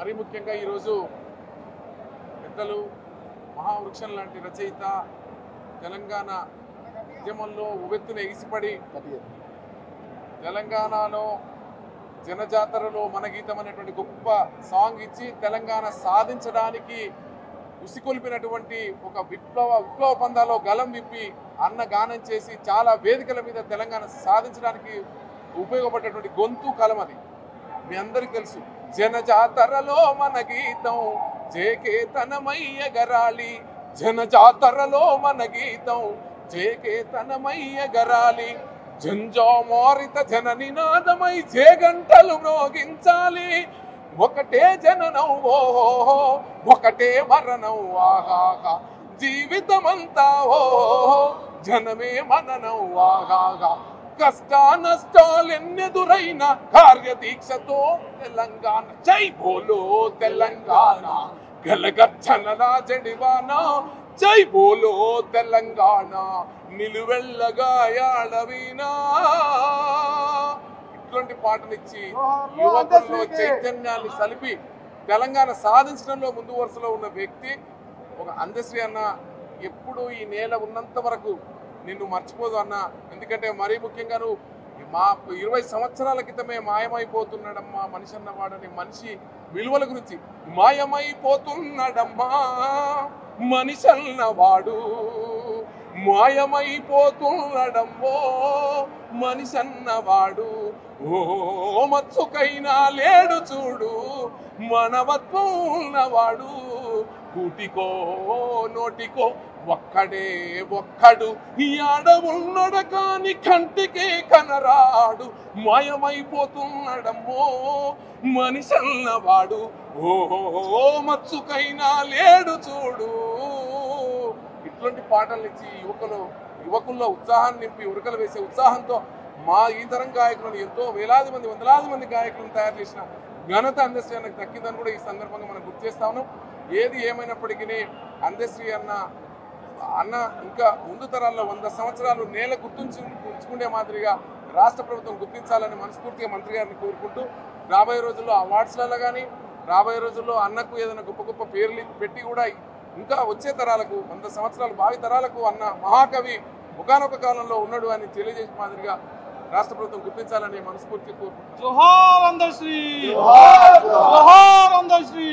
మరీ ముఖ్యంగా ఈరోజు పెద్దలు మహావృక్షం లాంటి రచయిత తెలంగాణ ఉద్యమంలో ఉవ్వెత్తున ఎగిసిపడి తెలంగాణలో జనజాతరలో మన గీతం అనేటువంటి గొప్ప సాంగ్ ఇచ్చి తెలంగాణ సాధించడానికి ఉసికొల్పినటువంటి ఒక విప్లవ పందాలో గలం విప్పి అన్న గానం చేసి చాలా వేదికల మీద తెలంగాణ సాధించడానికి ఉపయోగపడేటువంటి గొంతు కలం అది మీ అందరికీ తెలుసు. జనజాతరలో మన గీతం జేకేతనమయ్య గరాలి, జనజాతరలో మన గీతం జేకేతనమయ్య గరాలి, జంజామారిత జన నినాదమై జేగంటలు మ్రోగించాలి, ఒకటే జననం ఓహో ఒకటే మరణం ఆహాహా, జీవితమంతా ఓహో జనమే మననం ఆహాహా, కష్ట నష్టాలెన్నెదురైన కార్యదీక్షతో తెలంగాణ జై బోలో తెలంగాణ గలగచ్చనలా జడివానా, జై బోలో తెలంగాణ నిలువెల్లగా యాడవీనా. ఇట్లాంటి పాటనిచ్చి యువకుల్లో చైతన్యాన్ని సలిపి తెలంగాణ సాధించడంలో ముందు వరుసలో ఉన్న వ్యక్తి ఒక అందశ్రీ అన్న. ఎప్పుడు ఈ నేల ఉన్నంత వరకు నిన్ను మర్చిపోదు అన్న. ఎందుకంటే మరీ ముఖ్యంగా నువ్వు మా 20 సంవత్సరాల క్రితమే మాయమైపోతున్నాడమ్మా మనిషి అన్నవాడని మనిషి విలువల గురించి మాయమైపోతున్నాడమ్మా మనిషి అన్నవాడు, మాయమైపోతున్నాడమ్మో మనిషి అన్నవాడు, ఓ మత్సుకైనా లేడు చూడు మనవత్వం ఉన్నవాడు, కూటికో నోటికో ఒక్కడే ఒక్కడు ఈ ఆడవున్నడ కాని కంటికే కనరాడు, మాయమైపోతున్నాడమ్మో మనిషి అన్నవాడు, ఓ మత్సుకైనా లేడు చూడు. ఇట్లాంటి పాటలు ఇచ్చి యువకుల్లో ఉత్సాహాన్ని నింపి ఉరకలు వేసే ఉత్సాహంతో మా ఈ తరం గాయకులను ఎంతో వేలాది మంది వందలాది మంది గాయకులను తయారు చేసిన ఘనత అందశ్రీ అన్నకు దక్కిందని కూడా ఈ సందర్భంగా మనం గుర్తు చేస్తా ఉన్నాం. ఏది ఏమైనప్పటికీ అందశ్రీ అన్న ఇంకా ముందు తరాల్లో 100 సంవత్సరాలు నేల గుర్తుంచుకునే మాదిరిగా రాష్ట్ర ప్రభుత్వం గుర్తించాలని మనస్ఫూర్తిగా మంత్రి గారిని కోరుకుంటూ రాబోయే రోజుల్లో అవార్డ్స్లలో కానీ రాబోయే రోజుల్లో అన్నకు ఏదైనా గొప్ప గొప్ప పేర్లు పెట్టి కూడా ఇంకా వచ్చే తరాలకు 100 సంవత్సరాలు భావి తరాలకు అన్న మహాకవి ఒకానొక కాలంలో ఉన్నాడు అని తెలియజేసే మాదిరిగా రాష్ట్ర ప్రభుత్వం గుర్తించాలని మనస్ఫూర్తిగా కోరుకుంటున్నాను. జోహార్ అందశ్రీ, జోహార్ అందశ్రీ.